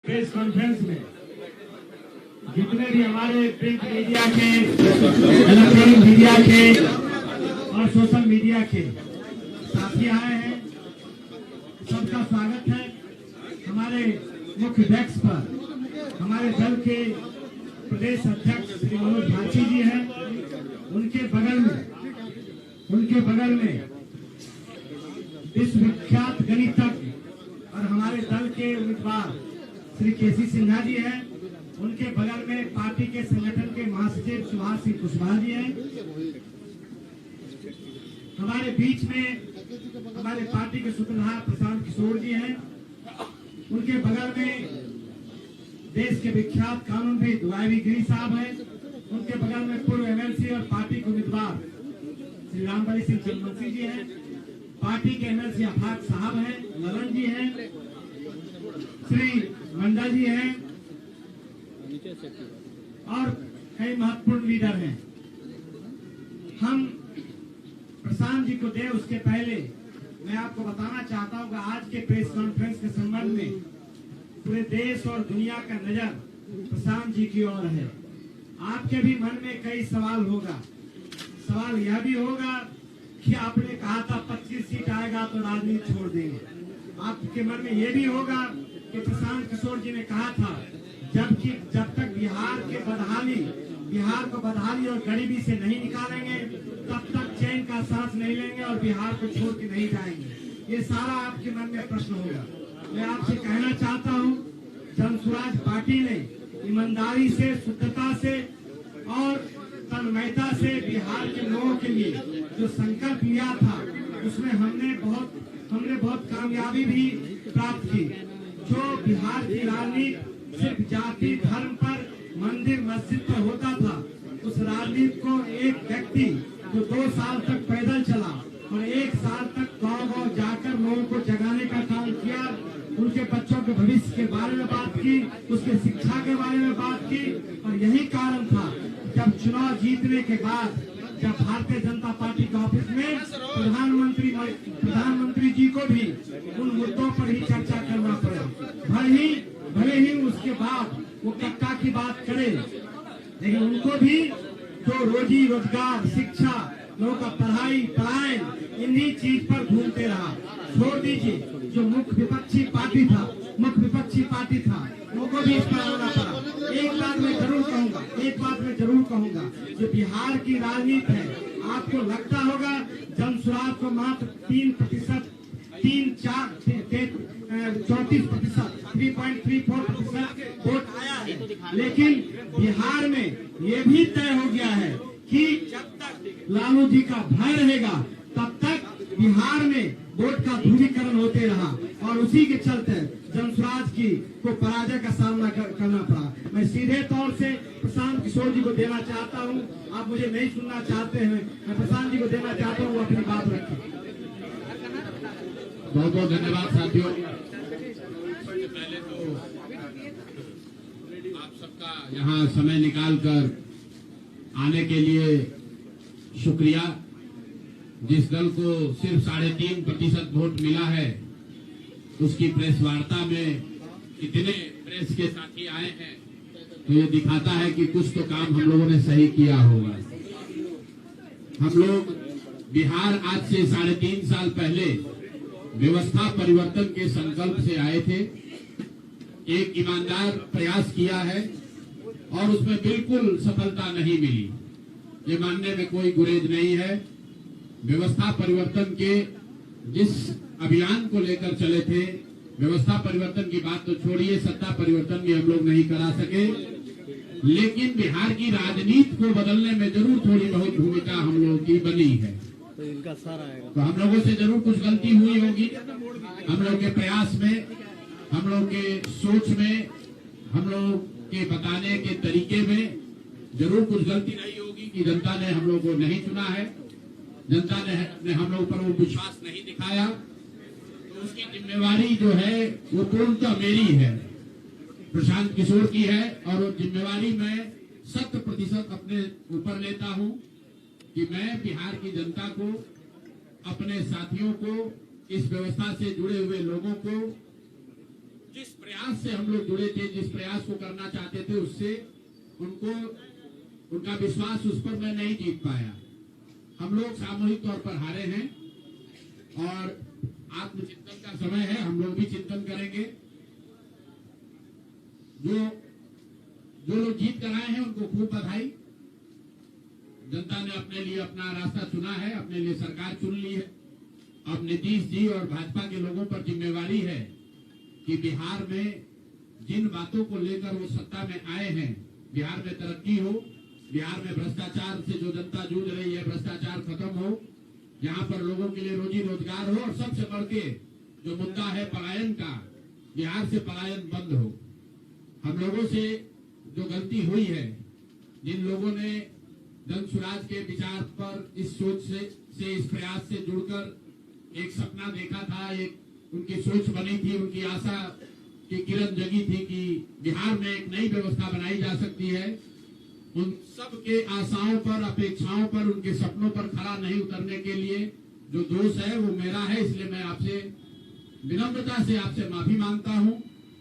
Press conference में जितने भी हमारे प्रिंट मीडिया के, इलेक्ट्रॉनिक मीडिया के और सोशल मीडिया के साथी आए हैं, सबका स्वागत है। हमारे मुख्य डेस्क पर हमारे दल के प्रदेश अध्यक्ष श्री मनोज भाची जी हैं। उनके बगल में विश्वविख्यात गणितज्ञ और हमारे दल के उम्मीदवार श्री केसी सिन्हा जी हैं। उनके बगल में पार्टी के संगठन के महासचिव सुभाष सिंह कुशवाहा जी हैं। हमारे बीच में हमारे पार्टी के सूत्रधार प्रशांत किशोर जी हैं। उनके बगल में देश के विख्यात कानूनविद वाई गिरी साहब हैं। उनके बगल में पूर्व एमएलसी और पार्टी के उम्मीदवार श्री रामबली सिंह चंद्रवंशी जी हैं। पार्टी के एमएलसी अफाक साहब हैं, ललन जी हैं, श्री मंडा जी हैं और कई महत्वपूर्ण लीडर हैं। हम प्रशांत जी को दे उसके पहले मैं आपको बताना चाहता हूं कि आज के प्रेस कॉन्फ्रेंस के संबंध में पूरे देश और दुनिया का नजर प्रशांत जी की ओर है। आपके भी मन में कई सवाल होगा। सवाल यह भी होगा कि आपने कहा था 25 सीट आएगा तो राजनीति छोड़ देंगे। आपके मन में यह भी होगा कि प्रशांत किशोर जी ने कहा था जब तक बिहार को बदहाली और गरीबी से नहीं निकालेंगे तब तक चैन का सांस नहीं लेंगे और बिहार को छोड़ के नहीं जाएंगे। ये सारा आपके मन में प्रश्न होगा। मैं आपसे कहना चाहता हूँ, जनसुराज पार्टी ने ईमानदारी से, शुद्धता से और तन्मयता से बिहार के लोगों के लिए जो संकल्प लिया था उसमें हमने बहुत कामयाबी भी प्राप्त की। जो बिहार की राजनीति सिर्फ जाति धर्म पर, मंदिर मस्जिद पर होता था, उस राजनीति को एक व्यक्ति जो 2 साल तक पैदल चला और 1 साल तक गांव-गांव जाकर लोगों को जगाने का काम किया, उनके बच्चों के भविष्य के बारे में बात की, उसके शिक्षा के बारे में बात की। और यही कारण था जब चुनाव जीतने के बाद जब भारतीय जनता पार्टी के ऑफिस में प्रधानमंत्री जी को भी उन मुद्दों पर ही चर्चा करना पड़ा। भले ही उसके बाद वो कट्टा की बात करें, लेकिन उनको भी जो रोजी रोजगार, शिक्षा, लोगों का पलायन इन्हीं चीज पर घूमते रहा। छोड़ दीजिए जो मुख्य विपक्षी पार्टी था उनको भी इस पर आना पड़ा। एक बात मैं जरूर कहूंगा, जो बिहार की राजनीति है, आपको लगता होगा जनसुराज को मात्र 34% 3.34% वोट आया है। लेकिन बिहार में ये भी तय हो गया है कि जब तक लालू जी का भय रहेगा तब तक बिहार में वोट का ध्रुवीकरण होते रहा और उसी के चलते जनसुराज को पराजय का सामना करना पड़ा। मैं सीधे तौर से प्रशांत किशोर जी को देना चाहता हूं। आप मुझे नहीं सुनना चाहते हैं, मैं प्रशांत जी को देना चाहता हूं, वो अपनी बात रखें। बहुत बहुत धन्यवाद साथियों। पहले तो आप सबका यहाँ समय निकालकर आने के लिए शुक्रिया। जिस दल को सिर्फ 3.5% वोट मिला है, उसकी प्रेस वार्ता में इतने प्रेस के साथी आए हैं, तो ये दिखाता है कि कुछ तो काम हम लोगों ने सही किया होगा। हम लोग बिहार आज से 3.5 साल पहले व्यवस्था परिवर्तन के संकल्प से आए थे। एक ईमानदार प्रयास किया है और उसमें बिल्कुल सफलता नहीं मिली, ये मानने में कोई गुरेज नहीं है। व्यवस्था परिवर्तन के जिस अभियान को लेकर चले थे, व्यवस्था परिवर्तन की बात तो छोड़िए, सत्ता परिवर्तन भी हम लोग नहीं करा सके, लेकिन बिहार की राजनीति को बदलने में जरूर थोड़ी बहुत भूमिका हम लोगों की बनी है। तो हम लोगों से जरूर कुछ गलती हुई होगी। हम लोग के प्रयास में, हम लोग के सोच में, हम लोग के बताने के तरीके में जरूर कुछ गलती रही होगी कि जनता ने हम लोग को नहीं चुना है, जनता ने हम लोग पर वो विश्वास नहीं दिखाया। तो उसकी जिम्मेवारी जो है वो पूर्णतः मेरी है, प्रशांत किशोर की है। और वो जिम्मेवारी मैं 100% अपने ऊपर लेता हूं कि मैं बिहार की जनता को, अपने साथियों को, इस व्यवस्था से जुड़े हुए लोगों को जिस प्रयास प्रयास से हम लोग जुड़े थे, जिस प्रयास को करना चाहते थे, उससे उनका विश्वास उस पर मैं नहीं जीत पाया। हम लोग सामूहिक तौर पर हारे हैं और आत्मचिंतन का समय है। हम लोग भी चिंतन करेंगे। जो लोग जीत कर आए हैं उनको खूब बधाई। जनता ने अपने लिए अपना रास्ता चुना है, अपने लिए सरकार चुन ली है। अब नीतीश जी और भाजपा के लोगों पर जिम्मेवारी है कि बिहार में जिन बातों को लेकर वो सत्ता में आए हैं, बिहार में तरक्की हो, बिहार में भ्रष्टाचार से जो जनता जूझ रही है, भ्रष्टाचार खत्म हो, यहाँ पर लोगों के लिए रोजी रोजगार हो, और सबसे बढ़ के जो मुद्दा है पलायन का, बिहार से पलायन बंद हो। हम लोगों से जो गलती हुई है, जिन लोगों ने जन स्वराज के विचार पर इस सोच से इस प्रयास से जुड़कर एक सपना देखा था, एक उनकी सोच बनी थी, उनकी आशा की किरण जगी थी कि बिहार में एक नई व्यवस्था बनाई जा सकती है, उन सब के आशाओं पर, अपेक्षाओं पर, उनके सपनों पर खरा नहीं उतरने के लिए जो दोष है वो मेरा है। इसलिए मैं आपसे विनम्रता से आपसे माफी मांगता हूं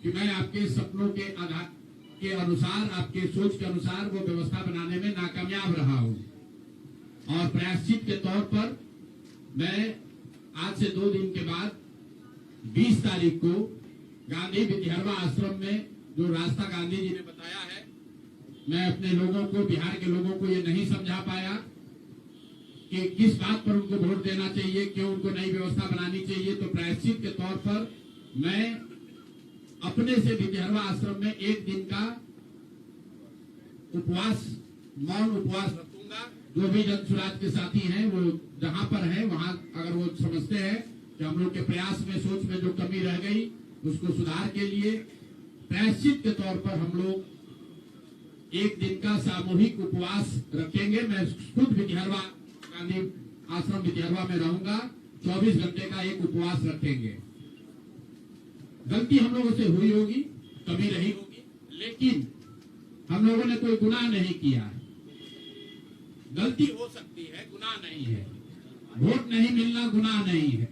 कि मैं आपके सपनों के आधार के अनुसार, आपके सोच के अनुसार वो व्यवस्था बनाने में नाकामयाब रहा हूं। और प्रायश्चित के तौर पर मैं आज से 2 दिन के बाद 20 तारीख को गांधी विद्यारवा आश्रम में जो रास्ता गांधी जी ने बताया है, मैं अपने लोगों को, बिहार के लोगों को ये नहीं समझा पाया कि किस बात पर उनको वोट देना चाहिए, क्यों उनको नई व्यवस्था बनानी चाहिए। तो प्रायश्चित के तौर पर मैं अपने से विद्यारवा आश्रम में 1 दिन का उपवास, मौन उपवास रखूंगा। जो भी जन स्वराज के साथी हैं वो जहां पर है वहां अगर वो समझते हैं कि हम लोग के प्रयास में, सोच में जो कमी रह गई उसको सुधार के लिए प्रायश्चित के तौर पर हम लोग 1 दिन का सामूहिक उपवास रखेंगे। मैं खुद विद्यारवा, गांधी आश्रम विद्यारवा में रहूंगा। 24 घंटे का एक उपवास रखेंगे। गलती हम लोगों से हुई होगी, कमी रही होगी, लेकिन हम लोगों ने कोई गुनाह नहीं किया है। गलती हो सकती है, गुनाह नहीं है। वोट नहीं मिलना गुनाह नहीं है।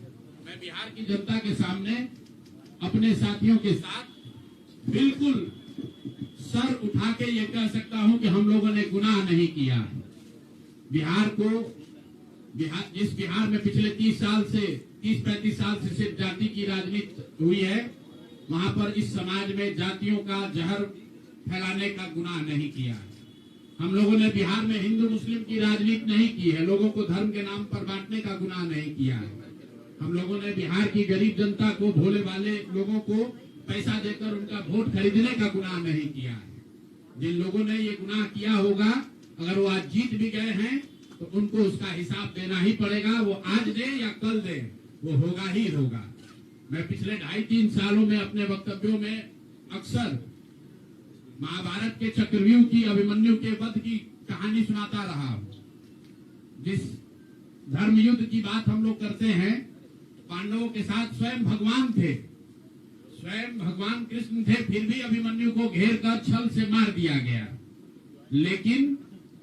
मैं बिहार की जनता के सामने अपने साथियों के साथ बिल्कुल सर उठा के ये कह सकता हूं कि हम लोगों ने गुनाह नहीं किया है। जिस बिहार में पिछले 30-35 साल से सिर्फ जाति की राजनीति हुई है, वहां पर इस समाज में जातियों का जहर फैलाने का गुनाह नहीं किया है। हम लोगों ने बिहार में हिंदू मुस्लिम की राजनीति नहीं की है, लोगों को धर्म के नाम पर बांटने का गुनाह नहीं किया है। हम लोगों ने बिहार की गरीब जनता को, भोले वाले लोगों को पैसा देकर उनका वोट खरीदने का गुनाह नहीं किया है। जिन लोगों ने ये गुनाह किया होगा, अगर वो आज जीत भी गए हैं तो उनको उसका हिसाब देना ही पड़ेगा। वो आज दे या कल दे, वो होगा ही होगा। मैं पिछले 2.5-3 सालों में अपने वक्तव्यों में अक्सर महाभारत के चक्रव्यूह की, अभिमन्यु के वध की कहानी सुनाता रहा हूं। जिस धर्म युद्ध की बात हम लोग करते हैं, पांडवों के साथ स्वयं भगवान थे, स्वयं भगवान कृष्ण थे, फिर भी अभिमन्यु को घेर कर छल से मार दिया गया। लेकिन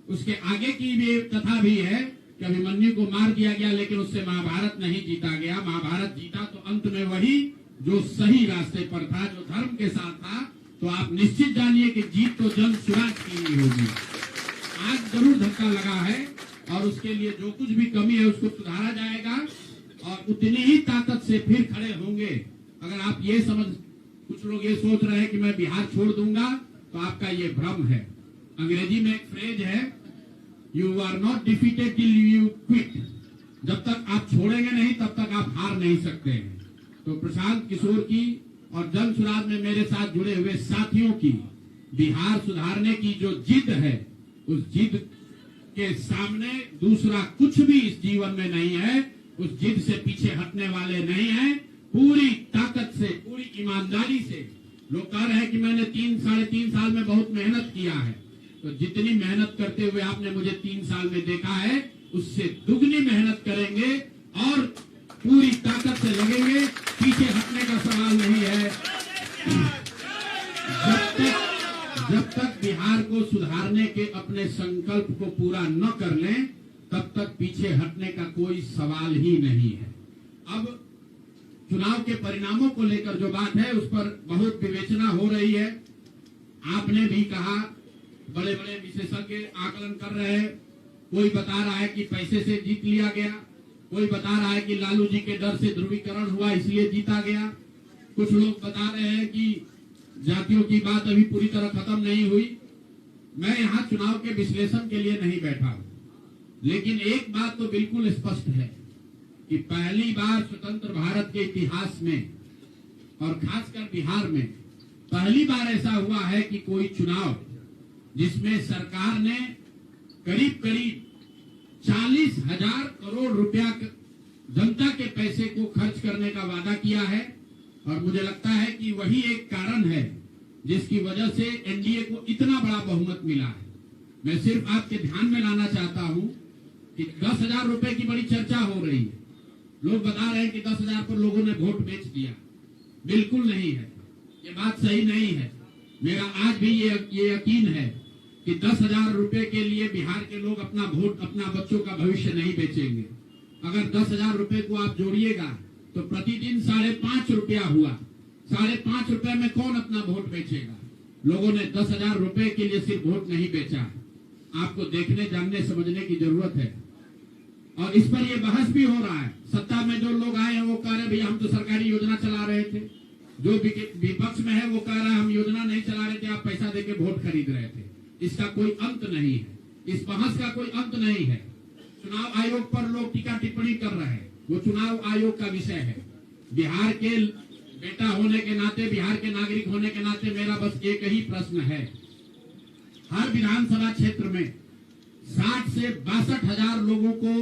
उसके आगे की भी कथा भी है कि अभिमन्यु को मार दिया गया, लेकिन उससे महाभारत नहीं जीता गया। महाभारत जीता तो अंत में वही जो सही रास्ते पर था, जो धर्म के साथ था। तो आप निश्चित जानिए कि जीत तो जन स्वराज की ही होगी। आज जरूर धक्का लगा है और उसके लिए जो कुछ भी कमी है उसको सुधारा जाएगा और उतनी ही ताकत से फिर खड़े होंगे। अगर आप ये कुछ लोग ये सोच रहे हैं कि मैं बिहार छोड़ दूंगा, तो आपका ये भ्रम है। अंग्रेजी में एक फ्रेज है, you are not defeated till you quit. जब तक आप छोड़ेंगे नहीं तब तक आप हार नहीं सकते हैं। तो प्रशांत किशोर की और जन स्वराज में मेरे साथ जुड़े हुए साथियों की बिहार सुधारने की जो जिद है, उस जिद के सामने दूसरा कुछ भी इस जीवन में नहीं है। उस जिद से पीछे हटने वाले नहीं है। पूरी ताकत से, पूरी ईमानदारी से। लोग कह रहे हैं कि मैंने 3-3.5 साल में बहुत मेहनत किया है, तो जितनी मेहनत करते हुए आपने मुझे 3 साल में देखा है, उससे दुगनी मेहनत करेंगे और पूरी ताकत से लगेंगे। पीछे हटने का सवाल नहीं है। जब तक बिहार को सुधारने के अपने संकल्प को पूरा न कर लें, तब तक पीछे हटने का कोई सवाल ही नहीं है। अब चुनाव के परिणामों को लेकर जो बात है उस पर बहुत विवेचना हो रही है। आपने भी कहा, बड़े बड़े विशेषज्ञ आकलन कर रहे हैं। कोई बता रहा है कि पैसे से जीत लिया गया, कोई बता रहा है कि लालू जी के डर से ध्रुवीकरण हुआ इसलिए जीता गया, कुछ लोग बता रहे हैं कि जातियों की बात अभी पूरी तरह खत्म नहीं हुई। मैं यहाँ चुनाव के विश्लेषण के लिए नहीं बैठा हूं, लेकिन एक बात तो बिल्कुल स्पष्ट है कि पहली बार स्वतंत्र भारत के इतिहास में और खासकर बिहार में पहली बार ऐसा हुआ है कि कोई चुनाव जिसमें सरकार ने करीब करीब 40,000 करोड़ रुपया जनता के पैसे को खर्च करने का वादा किया है। और मुझे लगता है कि वही एक कारण है जिसकी वजह से एनडीए को इतना बड़ा बहुमत मिला है। मैं सिर्फ आपके ध्यान में लाना चाहता हूं कि 10,000 रुपए की बड़ी चर्चा हो रही है। लोग बता रहे हैं कि 10,000 पर लोगों ने वोट बेच दिया। बिल्कुल नहीं है, ये बात सही नहीं है। मेरा आज भी ये यकीन है कि 10,000 रुपए के लिए बिहार के लोग अपना वोट, अपना बच्चों का भविष्य नहीं बेचेंगे। अगर 10,000 रुपए को आप जोड़िएगा तो प्रतिदिन 5.5 रुपया हुआ। 5.5 रुपए में कौन अपना वोट बेचेगा? लोगों ने 10,000 रुपए के लिए सिर्फ वोट नहीं बेचा। आपको देखने, जानने, समझने की जरूरत है। और इस पर ये बहस भी हो रहा है। सत्ता में जो लोग आए हैं वो कह रहे भैया हम तो सरकारी योजना चला रहे थे। जो विपक्ष में है वो कह रहा है हम योजना नहीं चला रहे थे, आप पैसा देके वोट खरीद रहे थे। इसका कोई अंत नहीं है, इस बहस का कोई अंत नहीं है। चुनाव आयोग पर लोग टीका टिप्पणी कर रहे हैं, वो चुनाव आयोग का विषय है। बिहार के बेटा होने के नाते, बिहार के नागरिक होने के नाते मेरा बस एक ही प्रश्न है। हर विधानसभा क्षेत्र में 60 से 62,000 लोगों को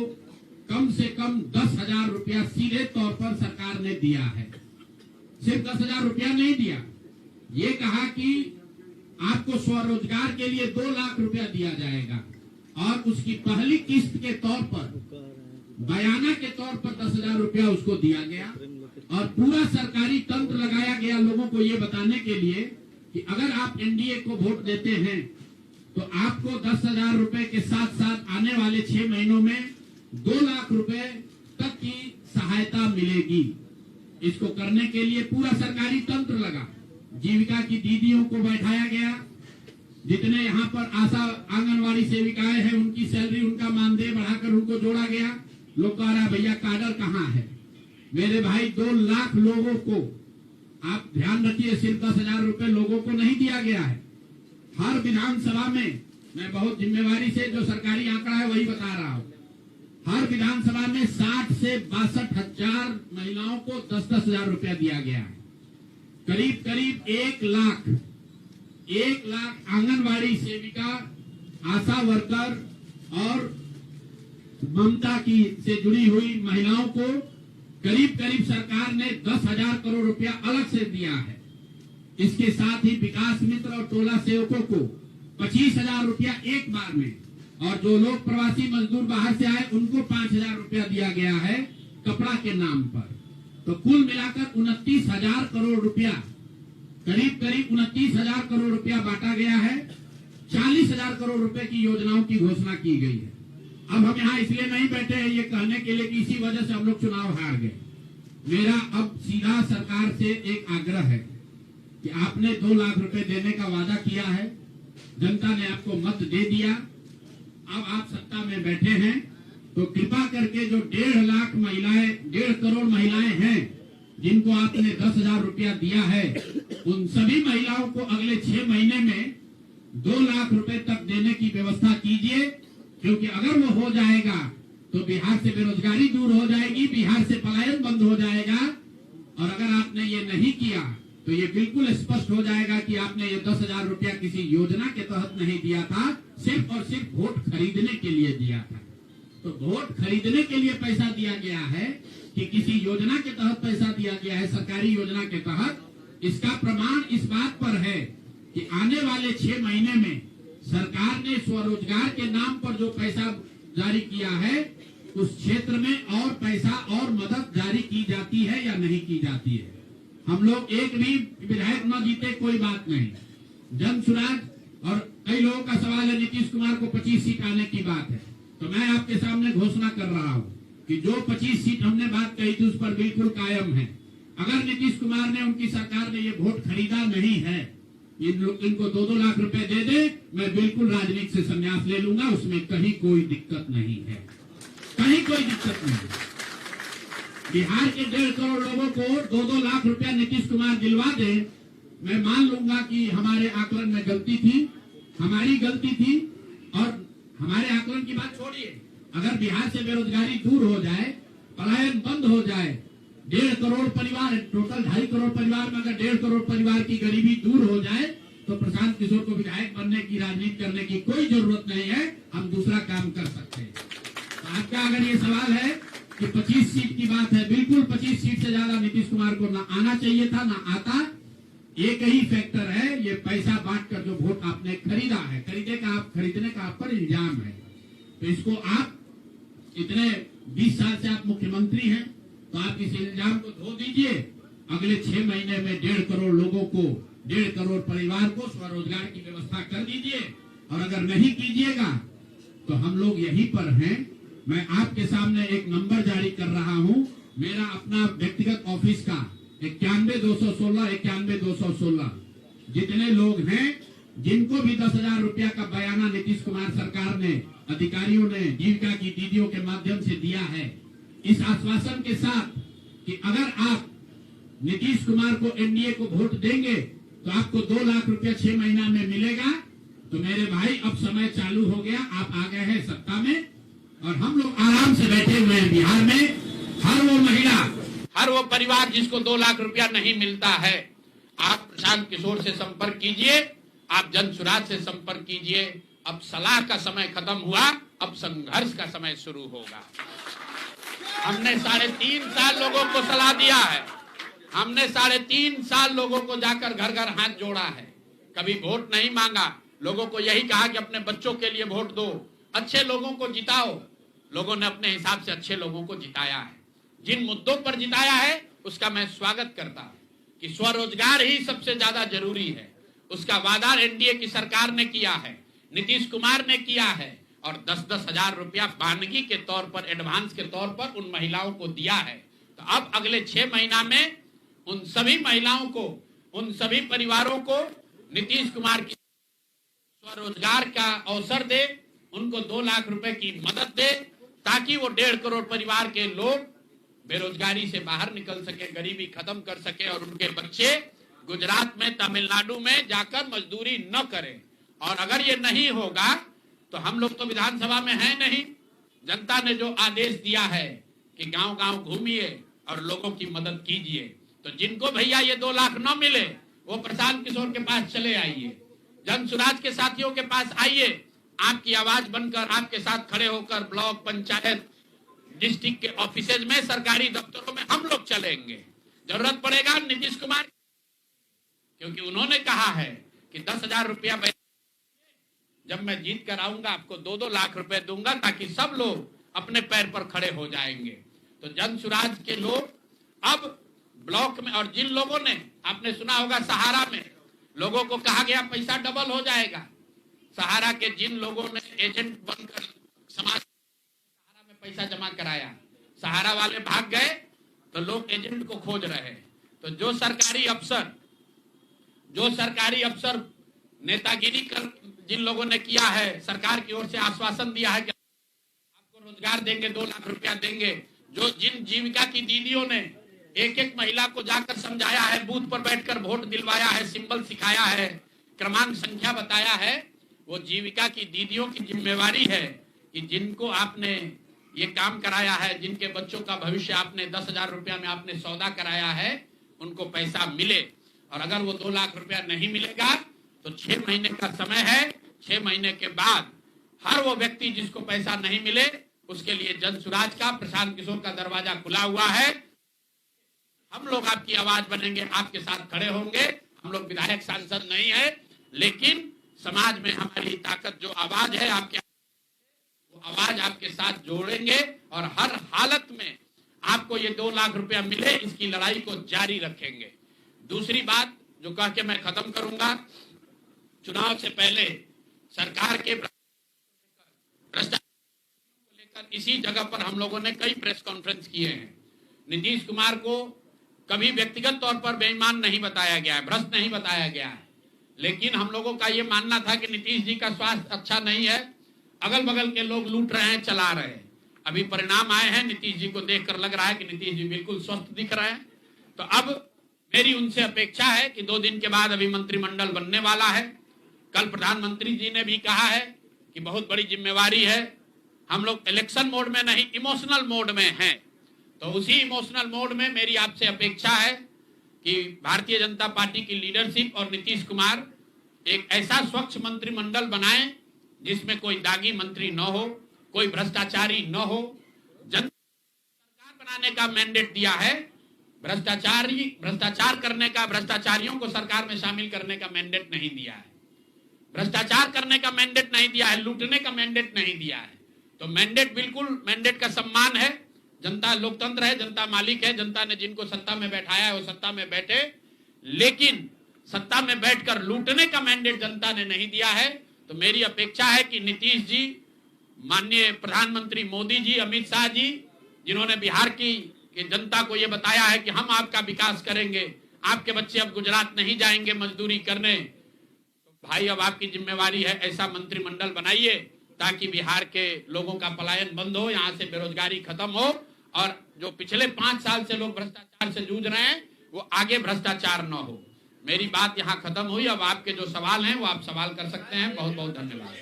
कम से कम 10,000 रुपया सीधे तौर पर सरकार ने दिया है। सिर्फ 10,000 रुपया नहीं दिया, ये कहा कि आपको स्वरोजगार के लिए 2 लाख रुपया दिया जाएगा और उसकी पहली किस्त के तौर पर, बयाना के तौर पर 10,000 रुपया उसको दिया गया। और पूरा सरकारी तंत्र लगाया गया लोगों को ये बताने के लिए कि अगर आप एनडीए को वोट देते हैं तो आपको 10,000 रुपए के साथ साथ आने वाले 6 महीनों में 2 लाख रुपए तक की सहायता मिलेगी। इसको करने के लिए पूरा सरकारी तंत्र लगा। जीविका की दीदियों को बैठाया गया। जितने यहाँ पर आशा आंगनवाड़ी सेविकाएं हैं उनकी सैलरी, उनका मानदेय बढ़ाकर उनको जोड़ा गया। लोग कह रहा भैया काडर कहाँ है? मेरे भाई 2 लाख लोगों को, आप ध्यान रखिए, सिर्फ 10,000 रुपए लोगों को नहीं दिया गया है। हर विधानसभा में, मैं बहुत जिम्मेवारी से जो सरकारी आंकड़ा है वही बता रहा हूं, हर विधानसभा में 60 से 62,000 महिलाओं को 10,000 रुपया दिया गया है। करीब करीब 1 लाख आंगनवाड़ी सेविका, आशा वर्कर और ममता की से जुड़ी हुई महिलाओं को करीब करीब सरकार ने 10,000 करोड़ रुपया अलग से दिया है। इसके साथ ही विकास मित्र और टोला सेवकों को 25,000 रुपया एक बार में, और जो लोग प्रवासी मजदूर बाहर से आए उनको 5,000 रुपया दिया गया है कपड़ा के नाम पर। तो कुल मिलाकर 29,000 करोड़ रुपया, करीब करीब 29,000 करोड़ रुपया बांटा गया है। 40,000 करोड़ रुपए की योजनाओं की घोषणा की गई है। अब हम यहाँ इसलिए नहीं बैठे हैं ये कहने के लिए कि इसी वजह से हम लोग चुनाव हार गए। मेरा अब सीधा सरकार से एक आग्रह है कि आपने 2 लाख रुपए देने का वादा किया है, जनता ने आपको मत दे दिया, अब आप सत्ता में बैठे हैं, तो कृपा करके जो 1.5 लाख महिलाएं, 1.5 करोड़ महिलाएं हैं जिनको आपने 10,000 रुपया दिया है, उन सभी महिलाओं को अगले 6 महीने में 2 लाख रुपए तक देने की व्यवस्था कीजिए। क्योंकि अगर वो हो जाएगा तो बिहार से बेरोजगारी दूर हो जाएगी, बिहार से पलायन बंद हो जाएगा। और अगर आपने ये नहीं किया तो ये बिल्कुल स्पष्ट हो जाएगा कि आपने ये 10,000 रुपया किसी योजना के तहत नहीं दिया था, सिर्फ और सिर्फ वोट खरीदने के लिए दिया था। तो वोट खरीदने के लिए पैसा दिया गया है कि किसी योजना के तहत पैसा दिया गया है, सरकारी योजना के तहत। इसका प्रमाण इस बात पर है कि आने वाले 6 महीने में सरकार ने स्वरोजगार के नाम पर जो पैसा जारी किया है, उस क्षेत्र में और पैसा और मदद जारी की जाती है या नहीं की जाती है। हम लोग एक भी विधायक न जीते कोई बात नहीं, जन सुराज। और कई लोगों का सवाल है नीतीश कुमार को 25 सीट आने की बात है, तो मैं आपके सामने घोषणा कर रहा हूं कि जो 25 सीट हमने बात कही थी उस पर बिल्कुल कायम है। अगर नीतीश कुमार ने, उनकी सरकार ने ये वोट खरीदा नहीं है, इनको 2-2 लाख रुपए दे दे, मैं बिल्कुल राजनीति से संन्यास ले लूंगा, उसमें कहीं कोई दिक्कत नहीं है, कहीं कोई दिक्कत नहीं। बिहार के 1.5 करोड़ लोगों को 2-2 लाख रुपया नीतीश कुमार दिलवा दे, मैं मान लूंगा कि हमारे आकलन में गलती थी, हमारी गलती थी। और हमारे आकलन की बात छोड़िए, अगर बिहार से बेरोजगारी दूर हो जाए, पलायन बंद हो जाए, 1.5 करोड़ परिवार, टोटल 2.5 करोड़ परिवार में अगर 1.5 करोड़ परिवार की गरीबी दूर हो जाए, तो प्रशांत किशोर को विधायक बनने की, राजनीति करने की कोई जरूरत नहीं है, हम दूसरा काम कर सकते हैं। तो आपका अगर ये सवाल है कि 25 सीट की बात है, बिल्कुल 25 सीट से ज्यादा नीतीश कुमार को ना आना चाहिए था, ना आता। एक ही फैक्टर है, ये पैसा बांटकर जो वोट आपने खरीदा है, खरीदने का आप पर इल्जाम है। तो इसको आप इतने 20 साल से आप मुख्यमंत्री हैं, तो आप इस इल्जाम को धो दीजिए। अगले 6 महीने में 1.5 करोड़ लोगों को, 1.5 करोड़ परिवार को स्वरोजगार की व्यवस्था कर दीजिए। और अगर नहीं कीजिएगा तो हम लोग यहीं पर हैं। मैं आपके सामने एक नंबर जारी कर रहा हूं, मेरा अपना व्यक्तिगत ऑफिस का 91-216, 91-216। जितने लोग हैं, जिनको भी 10,000 रुपया का बयाना नीतीश कुमार सरकार ने, अधिकारियों ने, जीविका की दीदियों के माध्यम से दिया है, इस आश्वासन के साथ कि अगर आप नीतीश कुमार को, एनडीए को वोट देंगे तो आपको 2 लाख रुपया 6 महीना में मिलेगा। तो मेरे भाई, अब समय चालू हो गया, आप आ गए हैं सत्ता में और हम लोग आराम से बैठे हुए हैं। बिहार में हर वो महिला, हर वो परिवार जिसको 2 लाख रुपया नहीं मिलता है, आप प्रशांत किशोर से संपर्क कीजिए, आप जनसुराज से संपर्क कीजिए। अब सलाह का समय खत्म हुआ, अब संघर्ष का समय शुरू होगा। हमने 3.5 साल लोगों को सलाह दिया है, हमने 3.5 साल लोगों को जाकर घर घर हाथ जोड़ा है, कभी वोट नहीं मांगा। लोगों को यही कहा कि अपने बच्चों के लिए वोट दो, अच्छे लोगों को जिताओ। लोगों ने अपने हिसाब से अच्छे लोगों को जिताया है। जिन मुद्दों पर जिताया है उसका मैं स्वागत करता हूं कि स्वरोजगार ही सबसे ज्यादा जरूरी है। उसका वादा एनडीए की सरकार ने किया है, नीतीश कुमार ने किया है, और 10-10 हजार रुपया वानगी के तौर पर, एडवांस के तौर पर उन महिलाओं को दिया है। तो अब अगले 6 महीना में उन सभी महिलाओं को, उन सभी परिवारों को नीतीश कुमार की स्वरोजगार का अवसर दे, उनको 2 लाख रुपए की मदद दे, ताकि वो 1.5 करोड़ परिवार के लोग बेरोजगारी से बाहर निकल सके, गरीबी खत्म कर सके और उनके बच्चे गुजरात में, तमिलनाडु में जाकर मजदूरी न करें। और अगर ये नहीं होगा तो हम लोग तो विधानसभा में हैं नहीं। जनता ने जो आदेश दिया है कि गांव-गांव घूमिए और लोगों की मदद कीजिए, तो जिनको भैया ये 2 लाख न मिले वो प्रशांत किशोर के पास चले आइए, जनसुराज के साथियों के पास आइए, आपकी आवाज बनकर, आपके साथ खड़े होकर ब्लॉक, पंचायत, डिस्ट्रिक्ट के ऑफिसेज में, सरकारी दफ्तरों में हम लोग चलेंगे। जरूरत पड़ेगा नीतीश कुमार, क्योंकि उन्होंने कहा है कि 10,000 रुपया जब मैं जीत कर आऊंगा आपको 2-2 लाख रुपए दूंगा, ताकि सब लोग अपने पैर पर खड़े हो जाएंगे। तो जनसुराज के लोग अब ब्लॉक में, और जिन लोगों ने, आपने सुना होगा सहारा में लोगों को कहा गया पैसा डबल हो जाएगा, सहारा के जिन लोगों ने एजेंट बनकर समाज सहारा में पैसा जमा कराया, सहारा वाले भाग गए तो लोग एजेंट को खोज रहे हैं। तो जो सरकारी अफसर नेतागिरी कर जिन लोगों ने किया है, सरकार की ओर से आश्वासन दिया है कि आपको रोजगार देंगे, 2 लाख रुपया देंगे, जिन जीविका की दीदियों ने एक महिला को जाकर समझाया है, बूथ पर बैठकर वोट दिलवाया है, सिंबल सिखाया है, क्रमांक संख्या बताया है, वो जीविका की दीदियों की जिम्मेवारी है कि जिनको आपने ये काम कराया है, जिनके बच्चों का भविष्य आपने 10,000 रुपया में आपने सौदा कराया है, उनको पैसा मिले। और अगर वो 2 लाख रुपया नहीं मिलेगा तो 6 महीने का समय है। 6 महीने के बाद हर वो व्यक्ति जिसको पैसा नहीं मिले उसके लिए जनसुराज का, प्रशांत किशोर का दरवाजा खुला हुआ है। हम लोग आपकी आवाज बनेंगे, आपके साथ खड़े होंगे। हम लोग विधायक सांसद नहीं है, लेकिन समाज में हमारी ताकत जो आवाज है, वो आवाज आपके साथ जोड़ेंगे और हर हालत में आपको ये 2 लाख रुपया मिले, इसकी लड़ाई को जारी रखेंगे। दूसरी बात जो कह के मैं खत्म करूंगा, चुनाव से पहले सरकार के भ्रष्टाचार को लेकर इसी जगह पर हम लोगों ने कई प्रेस कॉन्फ्रेंस किए हैं। नीतीश कुमार को कभी व्यक्तिगत तौर पर बेईमान नहीं बताया गया है, भ्रष्ट नहीं बताया गया है। लेकिन हम लोगों का ये मानना था कि नीतीश जी का स्वास्थ्य अच्छा नहीं है, अगल बगल के लोग लूट रहे हैं, चला रहे हैं। अभी परिणाम आए हैं, नीतीश जी को देखकर लग रहा है कि नीतीश जी बिल्कुल स्वस्थ दिख रहे हैं। तो अब मेरी उनसे अपेक्षा है कि 2 दिन के बाद अभी मंत्रिमंडल बनने वाला है। कल प्रधानमंत्री जी ने भी कहा है कि बहुत बड़ी जिम्मेवारी है, हम लोग इलेक्शन मोड में नहीं, इमोशनल मोड में हैं। तो उसी इमोशनल मोड में मेरी आपसे अपेक्षा है कि भारतीय जनता पार्टी की लीडरशिप और नीतीश कुमार एक ऐसा स्वच्छ मंत्रिमंडल बनाएं जिसमें कोई दागी मंत्री न हो, कोई भ्रष्टाचारी न हो। जनता सरकार बनाने का मैंडेट दिया है, भ्रष्टाचार करने का, भ्रष्टाचारियों को सरकार में शामिल करने का मैंडेट नहीं दिया है, भ्रष्टाचार करने का मैंडेट नहीं दिया है, लूटने का मैंडेट नहीं दिया है। तो मैंडेट, बिल्कुल मैंडेट का सम्मान है। जनता लोकतंत्र है, जनता मालिक है, जनता ने जिनको सत्ता में बैठाया है वो सत्ता में बैठे, लेकिन सत्ता में बैठकर लूटने का मैंडेट जनता ने नहीं दिया है। तो मेरी अपेक्षा है कि नीतीश जी, माननीय प्रधानमंत्री मोदी जी, अमित शाह जी, जिन्होंने बिहार की जनता को ये बताया है कि हम आपका विकास करेंगे, आपके बच्चे अब गुजरात नहीं जाएंगे मजदूरी करने, तो भाई अब आपकी जिम्मेवारी है ऐसा मंत्रिमंडल बनाइए ताकि बिहार के लोगों का पलायन बंद हो, यहाँ से बेरोजगारी खत्म हो, और जो पिछले 5 साल से लोग भ्रष्टाचार से जूझ रहे हैं वो आगे भ्रष्टाचार न हो। मेरी बात यहाँ खत्म हुई। अब आपके जो सवाल हैं वो आप सवाल कर सकते हैं। बहुत बहुत धन्यवाद।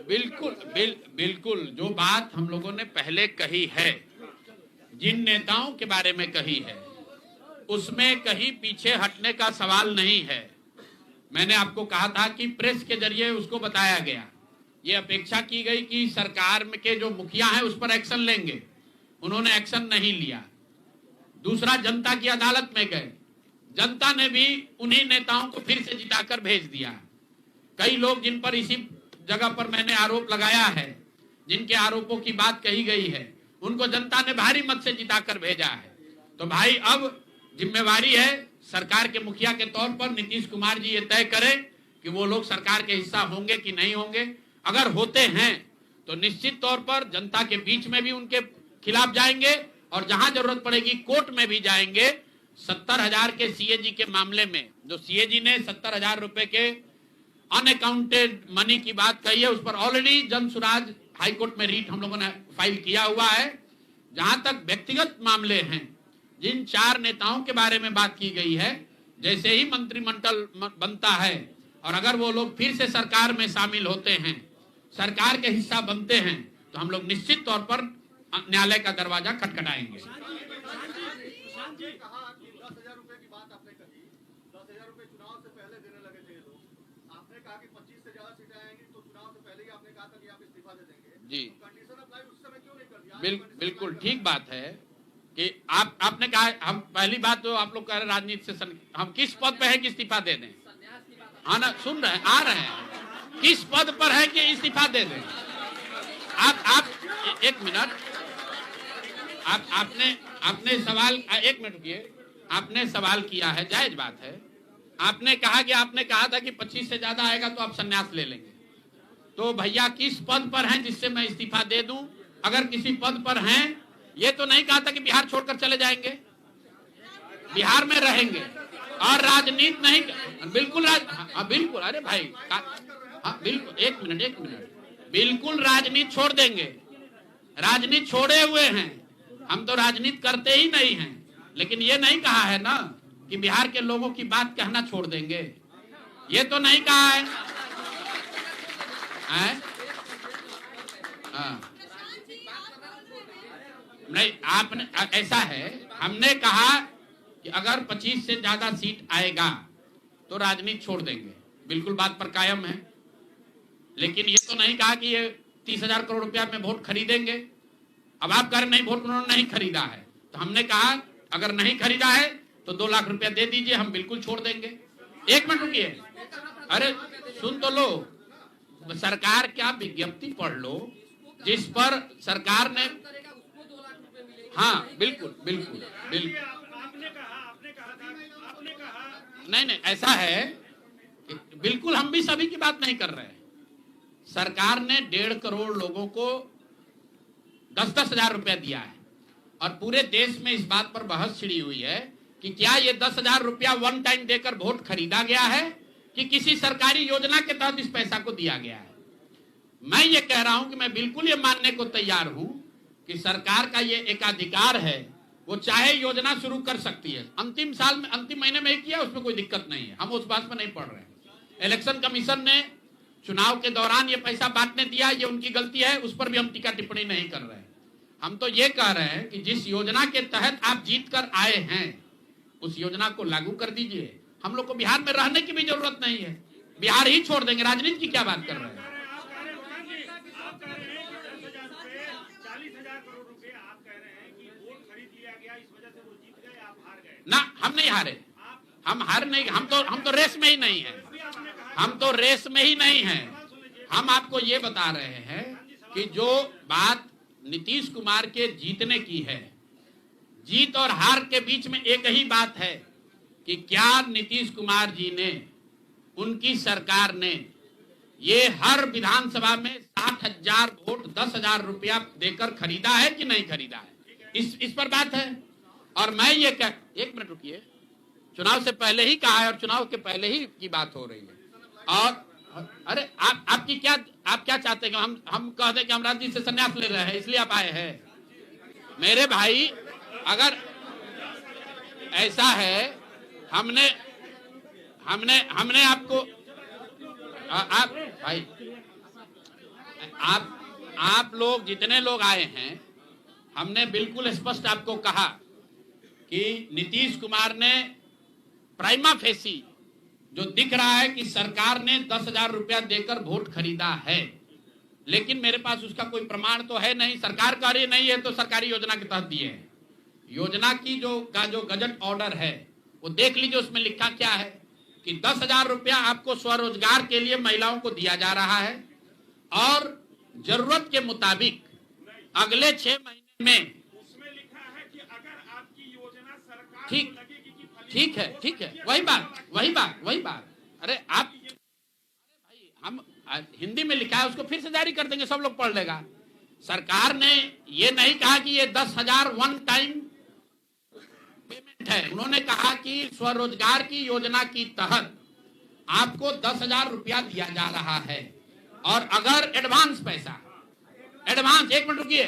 बिल्कुल बिल्कुल जो बात हम लोगों ने पहले कही है, जिन नेताओं के बारे में कही है, उसमें कहीं पीछे हटने का सवाल नहीं है। मैंने आपको कहा था कि प्रेस के जरिए उसको बताया गया, ये अपेक्षा की गई कि सरकार में के जो मुखिया हैं उस पर एक्शन लेंगे, उन्होंने एक्शन नहीं लिया। दूसरा, जनता की अदालत में गए, जनता ने भी उन्हीं नेताओं को फिर से जिताकर भेज दिया। कई लोग जिन पर इसी जगह पर मैंने आरोप लगाया है, जिनके आरोपों की बात कही गई है, उनको जनता ने भारी मत से जिताकर भेजा है। तो भाई अब जिम्मेवारी है सरकार के मुखिया के तौर पर नीतीश कुमार जी ये तय करें कि वो लोग सरकार के हिस्सा होंगे कि नहीं होंगे। अगर होते हैं तो निश्चित तौर पर जनता के बीच में भी उनके खिलाफ जाएंगे और जहां जरूरत पड़ेगी कोर्ट में भी जाएंगे। 70,000 के सीएजी के मामले में जो सीएजी ने 70,000 रुपए के अनअकाउंटेड मनी की बात कही है, उस पर ऑलरेडी जन सुराज हाईकोर्ट में रीट हम लोगों ने फाइल किया हुआ है। जहां तक व्यक्तिगत मामले हैं, जिन 4 नेताओं के बारे में बात की गई है, जैसे ही मंत्रिमंडल बनता है और अगर वो लोग फिर से सरकार में शामिल होते हैं, सरकार के हिस्सा बनते हैं, तो हम लोग निश्चित तौर पर न्यायालय का दरवाजा खटखटाएंगे। जी बिल्कुल ठीक बात है कि आपने कहा, हम पहली बात तो आप लोग कह रहे राजनीति से हम किस पद पे है कि इस्तीफा दे दें? हाँ ना, सुन रहे हैं, आ रहे हैं, किस पद पर है कि इस्तीफा दे दें? आप एक मिनट, आपने सवाल, एक मिनट रुकिए, आपने सवाल किया है, जायज बात है। आपने कहा था कि 25 से ज्यादा आएगा तो आप संन्यास ले लेंगे। तो भैया किस पद पर हैं जिससे मैं इस्तीफा दे दूं? अगर किसी पद पर हैं, ये तो नहीं कहा था कि बिहार छोड़कर चले जाएंगे, बिहार में रहेंगे और राजनीति नहीं, बिल्कुल बिल्कुल, अरे भाई हाँ बिल्कुल, एक मिनट, बिल्कुल राजनीति छोड़ देंगे, राजनीति छोड़े हुए हैं, हम तो राजनीति करते ही नहीं हैं। लेकिन ये नहीं कहा है ना कि बिहार के लोगों की बात कहना छोड़ देंगे, ये तो नहीं कहा है। हाँ नहीं, आपने ऐसा है, हमने कहा कि अगर 25 से ज्यादा सीट आएगा तो राजनीति छोड़ देंगे, बिल्कुल बात पर कायम है। लेकिन ये तो नहीं कहा कि ये 30,000 करोड़ रुपया में वोट खरीदेंगे। अब आप कह रहे नहीं, वोट उन्होंने नहीं खरीदा है, तो हमने कहा अगर नहीं खरीदा है तो 2 लाख रुपया दे दीजिए, हम बिल्कुल छोड़ देंगे। एक मिनट रुकिए, अरे सुन तो लो, सरकार क्या विज्ञप्ति पढ़ लो जिस पर सरकार ने, हाँ बिल्कुल, नहीं ऐसा है, बिल्कुल हम भी सभी की बात नहीं कर रहे हैं। सरकार ने 1.5 करोड़ लोगों को 10-10 हजार रुपया दिया है और पूरे देश में इस बात पर बहस छिड़ी हुई है कि क्या ये 10 हजार रुपया वन टाइम देकर वोट खरीदा गया है कि किसी सरकारी योजना के तहत इस पैसा को दिया गया है। मैं ये कह रहा हूं कि मैं बिल्कुल ये मानने को तैयार हूं कि सरकार का ये एकाधिकार है, वो चाहे योजना शुरू कर सकती है। अंतिम महीने में ही किया, उसमें कोई दिक्कत नहीं है, हम उस बात में नहीं पड़ रहे हैं। इलेक्शन कमीशन ने चुनाव के दौरान ये पैसा बांटने दिया, ये उनकी गलती है, उस पर भी हम टीका टिप्पणी नहीं कर रहे हैं। हम तो ये कह रहे हैं कि जिस योजना के तहत आप जीत कर आए हैं उस योजना को लागू कर दीजिए। हम लोग को बिहार में रहने की भी जरूरत नहीं है, बिहार ही छोड़ देंगे, राजनीति की क्या बात कर रहे हैं। ना हम नहीं हारे, हम हार नहीं, हम तो रेस में ही नहीं है, हम तो रेस में ही नहीं है। हम आपको ये बता रहे हैं कि जो बात नीतीश कुमार के जीतने की है, जीत और हार के बीच में एक ही बात है कि क्या नीतीश कुमार जी ने, उनकी सरकार ने ये हर विधानसभा में 60,000 वोट 10,000 रुपया देकर खरीदा है कि नहीं खरीदा है, इस पर बात है। और मैं ये एक मिनट रुकिए, चुनाव से पहले ही कहा है और चुनाव के पहले ही की बात हो रही है। और अरे आप क्या चाहते हैं? हम कहते हैं कि हम राजनीति से संन्यास ले रहे हैं इसलिए आप आए हैं। मेरे भाई, अगर ऐसा है, हमने आपको आप भाई, आप लोग जितने लोग आए हैं, हमने बिल्कुल स्पष्ट आपको कहा कि नीतीश कुमार ने प्राइमा फेसी जो दिख रहा है कि सरकार ने 10,000 रुपया देकर वोट खरीदा है, लेकिन मेरे पास उसका कोई प्रमाण तो है नहीं। सरकार कह रही नहीं है तो सरकारी योजना के तहत दिए हैं। योजना की जो गजट ऑर्डर है वो देख लीजिए, उसमें लिखा क्या है कि 10,000 रुपया आपको स्वरोजगार के लिए महिलाओं को दिया जा रहा है और जरूरत के मुताबिक अगले 6 महीने में, उसमें लिखा है कि अगर आपकी योजना सरकार ठीक को लगेगी कि ठीक है, वही बात। अरे आप भाई, हम हिंदी में लिखा है उसको फिर से जारी कर देंगे, सब लोग पढ़ लेगा। सरकार ने ये नहीं कहा कि ये 10,000 वन टाइम पेमेंट है, उन्होंने कहा कि स्वरोजगार की योजना की तहत आपको 10,000 रुपया दिया जा रहा है और अगर एडवांस पैसा, एक मिनट रुकिए,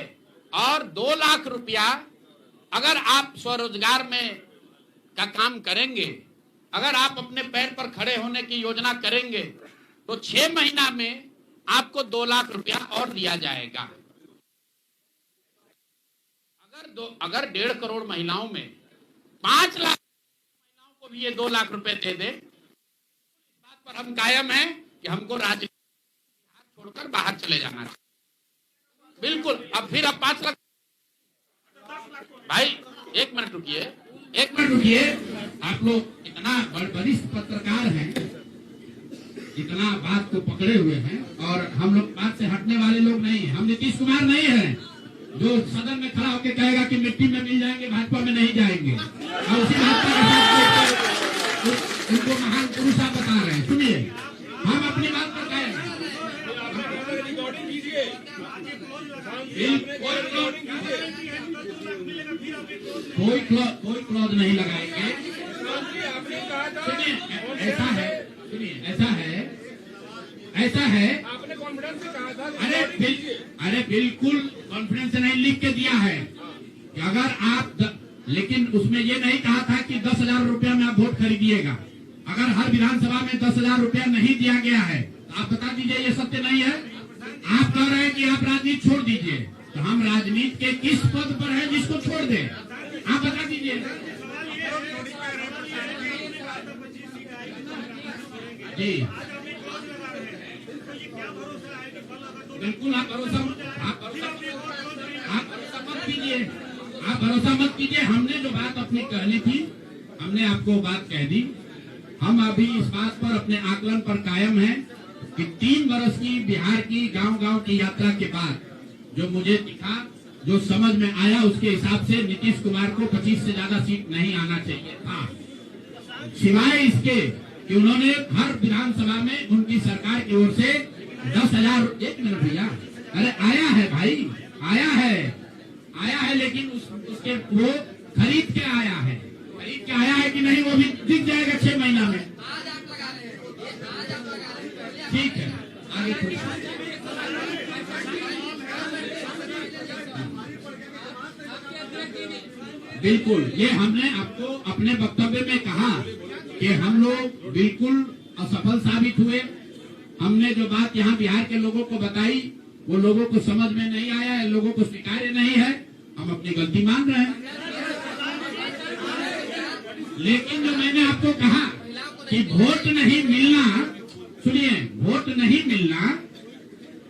और 2 लाख रुपया अगर आप स्वरोजगार में का काम करेंगे, अगर आप अपने पैर पर खड़े होने की योजना करेंगे तो 6 महीना में आपको 2 लाख रुपया और दिया जाएगा। अगर 1.5 करोड़ महिलाओं में 5 लाख महिलाओं को भी ये 2 लाख रुपए दे दे, इस बात पर हम कायम हैं कि हमको राजनीति छोड़कर बाहर चले जाना है। बिल्कुल, अब फिर अब 5 लाख भाई, एक मिनट रुकिए। आप लोग इतना वरिष्ठ पत्रकार हैं, इतना बात को पकड़े हुए हैं और हम लोग बात से हटने वाले लोग नहीं हैं। हम नीतीश कुमार नहीं हैं जो सदन में खड़ा होकर कहेगा कि मिट्टी में मिल जाएंगे, भाजपा में नहीं जाएंगे। और उसी बात पर उनको महान पुरुष आप बता रहे हैं। सुनिए, हम अपनी बात पर कहें, कोई क्लॉज नहीं लगाएंगे। ऐसा है, आपने कॉन्फिडेंस से कहा था। अरे बिल्कुल कॉन्फिडेंस नहीं, लिख के दिया है कि अगर आप, लेकिन उसमें ये नहीं कहा था कि 10,000 रुपया में आप वोट खरीदिएगा। अगर हर विधानसभा में 10,000 रुपया नहीं दिया गया है तो आप बता दीजिए ये सत्य नहीं है। आप कह रहे हैं कि आप राजनीति छोड़ दीजिए, तो हम राजनीति के किस पद पर है जिसको छोड़ दें? आप बता दीजिए। जी बिल्कुल, आप भरोसा मत कीजिए। हमने जो बात अपनी कहनी थी, हमने आपको बात कह दी। हम अभी इस बात पर अपने आकलन पर कायम हैं कि 3 वर्ष की बिहार की गांव-गांव की यात्रा के बाद जो मुझे दिखा, जो समझ में आया, उसके हिसाब से नीतीश कुमार को 25 से ज्यादा सीट नहीं आना चाहिए था। सिवाय इसके कि उन्होंने हर विधानसभा में उनकी सरकार की ओर से 10,000। 1 मिनट भैया, अरे आया है भाई, आया है, लेकिन उसके वो खरीद के आया है कि नहीं वो भी दिख जाएगा 6 महीना में। ठीक है, आगे बिल्कुल, ये हमने आपको अपने वक्तव्य में कहा कि हम लोग बिल्कुल असफल साबित हुए। हमने जो बात यहाँ बिहार के लोगों को बताई वो लोगों को समझ में नहीं आया है, लोगों को स्वीकार्य नहीं है। हम अपनी गलती मान रहे हैं, लेकिन जो मैंने आपको कहा कि वोट नहीं मिलना, सुनिए, वोट नहीं मिलना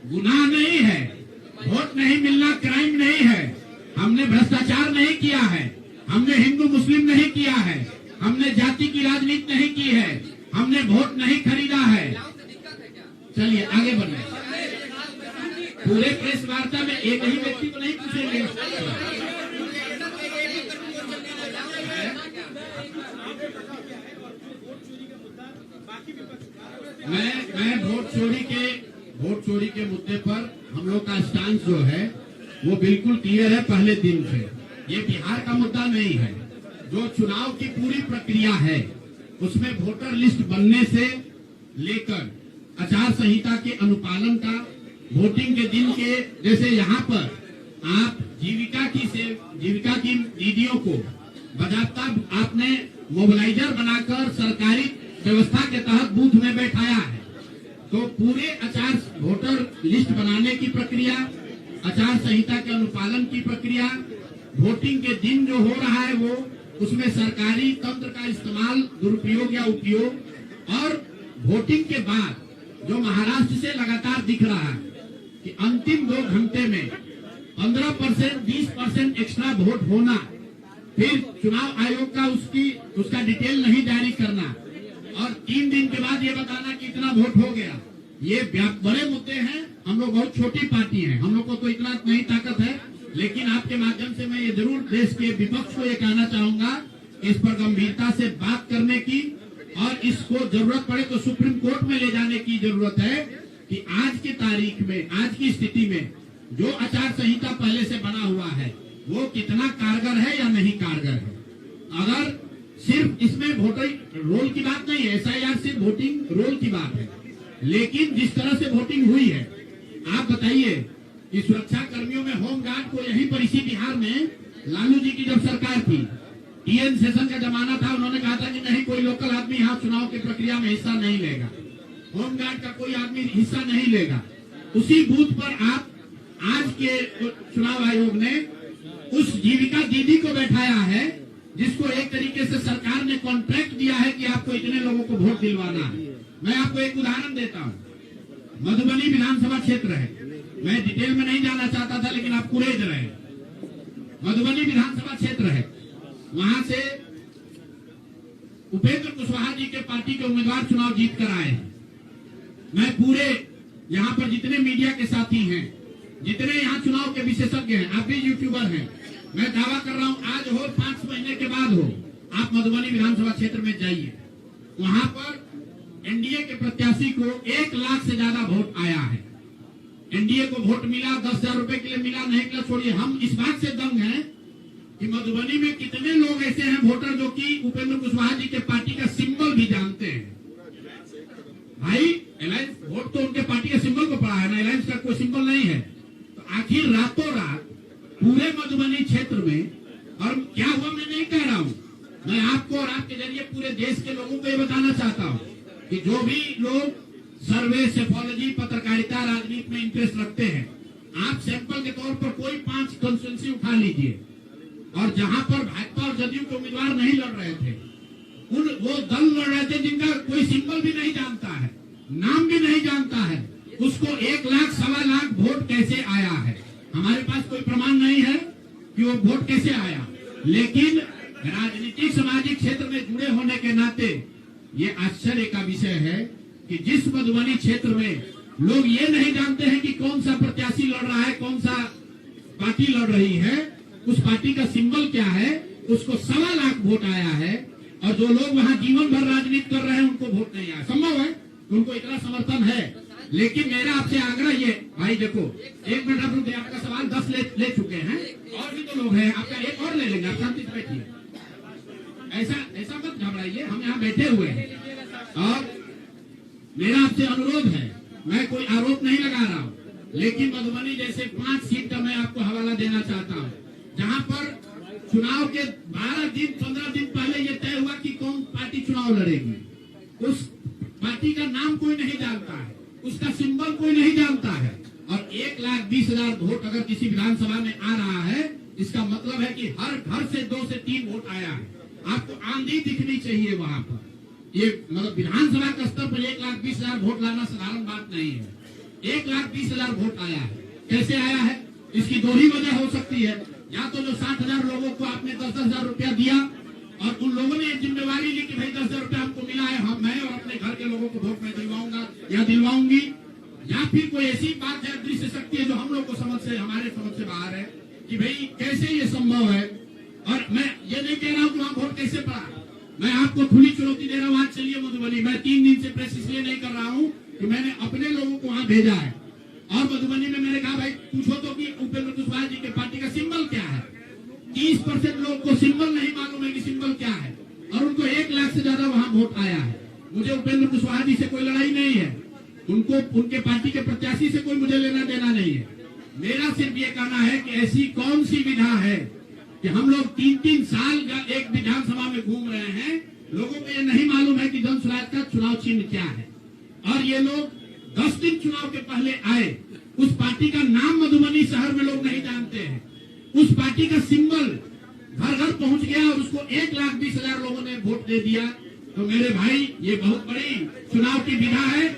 गुनाह नहीं है, वोट नहीं मिलना क्राइम नहीं है। हमने भ्रष्टाचार नहीं किया है, हमने हिंदू मुस्लिम नहीं किया है, हमने जाति की राजनीति नहीं की है, हमने वोट नहीं खरीदा है। चलिए आगे बढ़े। पूरे प्रेस वार्ता में एक ही व्यक्ति को नहीं पूछेंगे। मैं वोट चोरी के मुद्दे पर हम लोग का स्टांस जो है वो बिल्कुल क्लियर है पहले दिन से। ये बिहार का मुद्दा नहीं है। जो चुनाव की पूरी प्रक्रिया है उसमें वोटर लिस्ट बनने से लेकर आचार संहिता के अनुपालन का, वोटिंग के दिन के, जैसे यहाँ पर आप जीविका की दीदियों को बाकायदा आपने मोबिलाइजर बनाकर सरकारी व्यवस्था के तहत बूथ में बैठाया है। तो पूरे वोटर लिस्ट बनाने की प्रक्रिया, आचार संहिता के अनुपालन की प्रक्रिया, वोटिंग के दिन जो हो रहा है वो, उसमें सरकारी तंत्र का इस्तेमाल, दुरुपयोग या उपयोग, और वोटिंग के बाद जो महाराष्ट्र से लगातार दिख रहा है कि अंतिम 2 घंटे में 15%, 20% एक्स्ट्रा वोट होना, फिर चुनाव आयोग का उसका डिटेल नहीं जारी करना, और 3 दिन के बाद ये बताना कि इतना वोट हो गया। ये बड़े मुद्दे हैं। हम लोग बहुत छोटी पार्टी हैं, हम लोग को तो इतना नहीं ताकत है, लेकिन आपके माध्यम से मैं ये जरूर देश के विपक्ष को ये कहना चाहूंगा, इस पर गंभीरता से बात करने की, और इसको जरूरत पड़े तो सुप्रीम कोर्ट में ले जाने की जरूरत है कि आज की तारीख में, आज की स्थिति में जो आचार संहिता पहले से बना हुआ है वो कितना कारगर है या नहीं कारगर है। अगर सिर्फ इसमें वोटर रोल की बात नहीं है, SIR सिर्फ वोटिंग रोल की बात है, लेकिन जिस तरह से वोटिंग हुई है, आप बताइए कि सुरक्षा कर्मियों में होमगार्ड को यहीं पर इसी बिहार में लालू जी की जब सरकार थी, TN सेशन का जमाना था, उन्होंने कहा था कि नहीं, कोई लोकल आदमी यहाँ चुनाव की प्रक्रिया में हिस्सा नहीं लेगा, होमगार्ड का कोई आदमी हिस्सा नहीं लेगा। उसी बूथ पर आप आज के चुनाव आयोग ने उस जीविका दीदी को बैठाया है, जिसको एक तरीके से सरकार ने कॉन्ट्रैक्ट दिया है कि आपको इतने लोगों को वोट दिलवाना है। मैं आपको एक उदाहरण देता हूँ। मधुबनी विधानसभा क्षेत्र है, मैं डिटेल में नहीं जाना चाहता था, लेकिन आप कुरेद रहे। मधुबनी विधानसभा क्षेत्र है, वहां से उपेंद्र कुशवाहा जी के पार्टी के उम्मीदवार चुनाव जीत कर आए हैं। मैं पूरे यहाँ पर जितने मीडिया के साथी हैं, जितने यहाँ चुनाव के विशेषज्ञ हैं, आप भी यूट्यूबर हैं, मैं दावा कर रहा हूँ, आज हो 5 महीने के बाद हो, आप मधुबनी विधानसभा क्षेत्र में जाइए, वहां पर एनडीए के प्रत्याशी को 1 लाख से ज्यादा वोट आया है। एनडीए को वोट मिला, 10,000 रुपए के लिए मिला, नहीं मिला छोड़िए। हम इस बात से दंग हैं कि मधुबनी में कितने लोग ऐसे हैं वोटर जो कि उपेंद्र कुशवाहा जी के पार्टी का सिंबल भी जानते हैं। भाई अलायंस वोट तो उनके पार्टी के सिंबल को पड़ा है ना, अलायंस का कोई सिंबल नहीं है। तो आखिर रातों रात पूरे मधुबनी क्षेत्र में, और क्या हुआ मैं नहीं कह रहा हूँ, मैं आपको और आपके जरिए पूरे देश के लोगों को ये बताना चाहता हूँ कि जो भी लोग सर्वे, सेफोलॉजी, पत्रकारिता, राजनीति में इंटरेस्ट रखते हैं, आप सैंपल के तौर पर कोई 5 कंस्टिट्यूएंसी उठा लीजिए, और जहां पर भाजपा और जदयू के उम्मीदवार नहीं लड़ रहे थे, वो दल लड़ रहे थे जिनका कोई सिंबल भी नहीं जानता है, नाम भी नहीं जानता है, उसको 1 लाख, 1.25 लाख वोट कैसे आया है। हमारे पास कोई प्रमाण नहीं है कि वो वोट कैसे आया, लेकिन राजनीतिक सामाजिक क्षेत्र में जुड़े होने के नाते ये आश्चर्य का विषय है कि जिस मधुबनी क्षेत्र में लोग ये नहीं जानते हैं कि कौन सा प्रत्याशी लड़ रहा है, कौन सा पार्टी लड़ रही है, उस पार्टी का सिंबल क्या है, उसको 1.25 लाख वोट आया है। और जो लोग वहां जीवन भर राजनीति कर रहे हैं उनको वोट नहीं आया। संभव है उनको इतना समर्थन है, लेकिन मेरा आपसे आग्रह ये, भाई देखो, एक मिनट आप रुकिए, आपका सवाल 10 ले चुके हैं, और भी तो लोग हैं, आपका एक और ले लेंगे, आप शांति से बैठिए, ऐसा मत घबराइए, हम यहाँ बैठे हुए हैं। और मेरा आपसे अनुरोध है, मैं कोई आरोप नहीं लगा रहा हूँ, लेकिन मधुबनी जैसे 5 सीट का मैं आपको हवाला देना चाहता हूँ, जहाँ पर चुनाव के 12 दिन 15 दिन पहले ये तय हुआ कि कौन पार्टी चुनाव लड़ेगी। उस पार्टी का नाम कोई नहीं जानता है, उसका सिंबल कोई नहीं जानता है, और 1,20,000 वोट अगर किसी विधानसभा में आ रहा है, इसका मतलब है कि हर घर से 2 से 3 वोट आया है। आपको आंधी दिखनी चाहिए वहां पर। ये मतलब विधानसभा के स्तर पर 1,20,000 वोट लाना साधारण बात नहीं है। 1,20,000 वोट आया है। कैसे आया है? इसकी 2 ही वजह हो सकती है। या तो जो 60,000 लोगों को आपने 10,000 रुपया दिया और उन लोगों ने जिम्मेवारी ली कि भाई 10,000 रुपया हमको मिला है, मैं और अपने घर के लोगों को वोट में दिलवाऊंगा या दिलवाऊंगी, या फिर कोई ऐसी बात है, दृश्य शक्ति है जो हम लोग को हमारे समझ से बाहर है कि भाई कैसे ये संभव है। और मैं ये नहीं कह रहा हूँ कि वहां वोट कैसे पड़ा, मैं आपको खुली चुनौती दे रहा हूँ। आज चलिए मधुबनी, मैं 3 दिन से प्रेस इसलिए नहीं कर रहा हूँ कि मैंने अपने लोगों को वहां भेजा है, और मधुबनी में मैंने कहा भाई पूछो तो कि उपेंद्र कुशवाहा जी के पार्टी का सिंबल क्या है। 30% लोगों को सिंबल नहीं मालूम है कि सिंबल क्या है, और उनको 1 लाख से ज्यादा वहां वोट आया है। मुझे उपेंद्र कुशवाहा जी से कोई लड़ाई नहीं है, उनको उनके पार्टी के प्रत्याशी से कोई मुझे लेना देना नहीं है। मेरा सिर्फ ये कहना है कि ऐसी कौन सी विधा है कि हम लोग 3-3 साल एक विधानसभा में घूम रहे हैं, लोगों को ये नहीं मालूम है कि जन स्वराज का चुनाव चिन्ह क्या है, और ये लोग 10 दिन चुनाव के पहले आए। उस पार्टी का नाम मधुबनी शहर में लोग नहीं जानते हैं, उस पार्टी का सिंबल घर घर पहुंच गया और उसको 1,20,000 लोगों ने वोट दे दिया। तो मेरे भाई, ये बहुत बड़ी चुनाव की विधा है।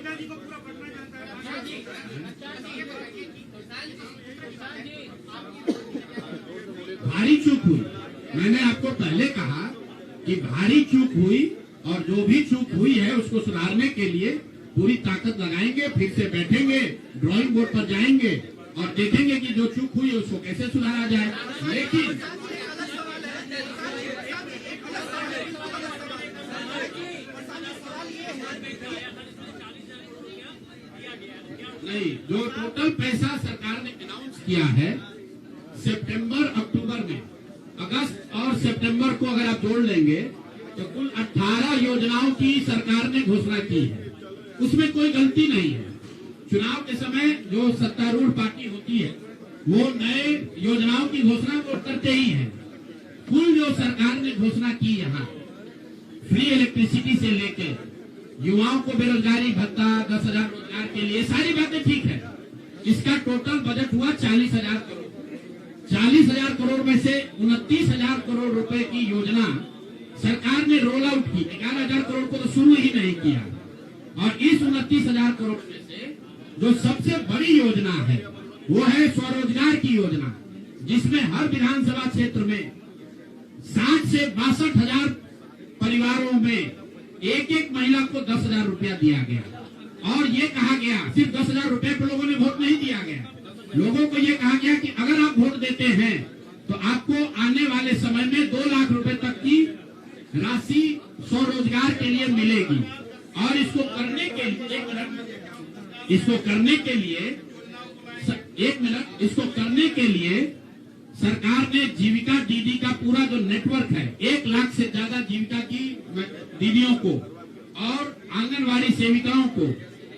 भारी चूक हुई, मैंने आपको पहले कहा कि भारी चूक हुई, और जो भी चूक हुई है उसको सुधारने के लिए पूरी ताकत लगाएंगे, फिर से बैठेंगे, ड्राइंग बोर्ड पर जाएंगे और देखेंगे कि जो चूक हुई है उसको कैसे सुधारा जाए। लेकिन नहीं, जो टोटल पैसा सरकार ने अनाउंस किया है सितंबर अक्टूबर में, अगस्त और सितंबर को अगर आप जोड़ लेंगे तो कुल 18 योजनाओं की सरकार ने घोषणा की है। उसमें कोई गलती नहीं है। चुनाव के समय जो सत्तारूढ़ पार्टी होती है वो नए योजनाओं की घोषणा वो करते ही है। कुल जो सरकार ने घोषणा की यहाँ, फ्री इलेक्ट्रिसिटी से लेके युवाओं को बेरोजगारी भत्ता, 10,000 रोजगार के लिए, सारी बातें ठीक है। इसका टोटल बजट हुआ 40,000 करोड़। 40,000 करोड़ में से 29,000 करोड़ रुपए की योजना सरकार ने रोल आउट की। 11,000 करोड़ को तो शुरू ही नहीं किया, और इस 29,000 करोड़ में से जो सबसे बड़ी योजना है वो है स्वरोजगार की योजना, जिसमें हर विधानसभा क्षेत्र में 60 से 62,000 परिवारों में एक महिला को 10,000 रुपया दिया गया। और ये कहा गया, सिर्फ 10,000 रुपए पे लोगों ने वोट नहीं दिया गया, लोगों को ये कहा गया कि अगर आप वोट देते हैं तो आपको आने वाले समय में 2 लाख रुपए तक की राशि स्वरोजगार के लिए मिलेगी। और इसको करने के लिए इसको करने के लिए सरकार ने जीविका दीदी का पूरा जो नेटवर्क है, 1 लाख से ज्यादा जीविका की दीदियों को और आंगनवाड़ी सेविकाओं को,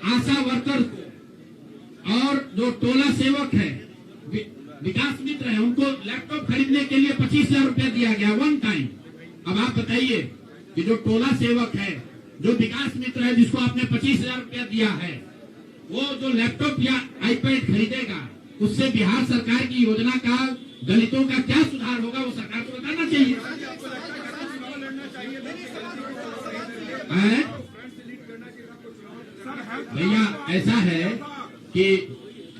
आशा वर्कर को, और जो टोला सेवक है, विकास मित्र है, उनको लैपटॉप खरीदने के लिए 25,000 रुपया दिया गया 1 टाइम। अब आप बताइए कि जो टोला सेवक है, जो विकास मित्र है, जिसको आपने 25,000 रुपया दिया है, वो जो लैपटॉप या आईपैड खरीदेगा, उससे बिहार सरकार की योजना का दलितों का क्या सुधार होगा, वो सरकार को बताना चाहिए। भैया ऐसा है कि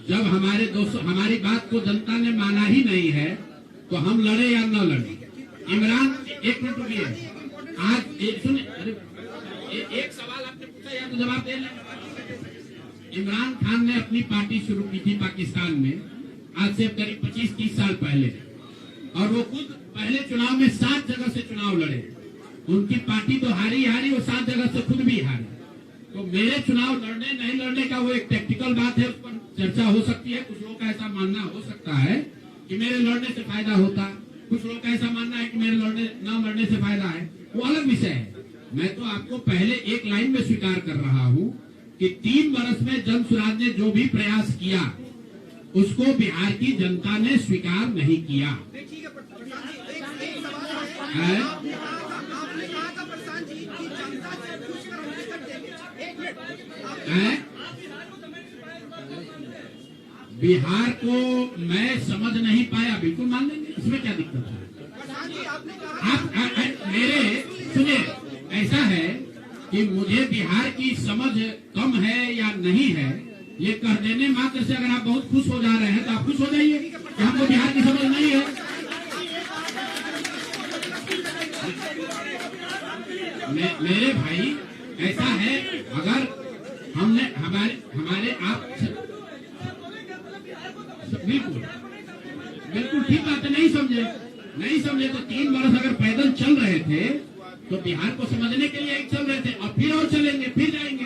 जब हमारी बात को जनता ने माना ही नहीं है तो हम लड़े या न लड़े। इमरान, एक मिनट रुकिए, आज एक सवाल आपने पूछा या तो जवाब दे लें। इमरान खान ने अपनी पार्टी शुरू की थी पाकिस्तान में, आज से करीब 25-30 साल पहले, और वो खुद पहले चुनाव में 7 जगह से चुनाव लड़े, उनकी पार्टी तो हारी हारी, वो 7 जगह से खुद भी हारी। तो मेरे चुनाव लड़ने नहीं लड़ने का वो एक टेक्निकल बात है, उस पर चर्चा हो सकती है। कुछ लोगों का ऐसा मानना हो सकता है कि मेरे लड़ने से फायदा होता, कुछ लोगों का ऐसा मानना है कि मेरे न लड़ने से फायदा है, वो अलग विषय है। मैं तो आपको पहले एक लाइन में स्वीकार कर रहा हूँ कि 3 वर्ष में जन स्वराज ने जो भी प्रयास किया उसको बिहार की जनता ने स्वीकार नहीं किया। बिहार को मैं समझ नहीं पाया, बिल्कुल मान लेंगे, इसमें क्या दिक्कत है। आप मेरे सुनिए, ऐसा है कि मुझे बिहार की समझ कम है या नहीं है, ये कह देने मात्र से अगर आप बहुत खुश हो जा रहे हैं तो आप खुश हो जाइए कि हमको बिहार की समझ नहीं है। मेरे भाई ऐसा है, अगर हमने हमारे आप बिल्कुल ठीक बात है, नहीं समझे तो 3 वर्ष अगर पैदल चल रहे थे तो बिहार को समझने के लिए एक चल रहे थे, और फिर और चलेंगे, फिर जाएंगे।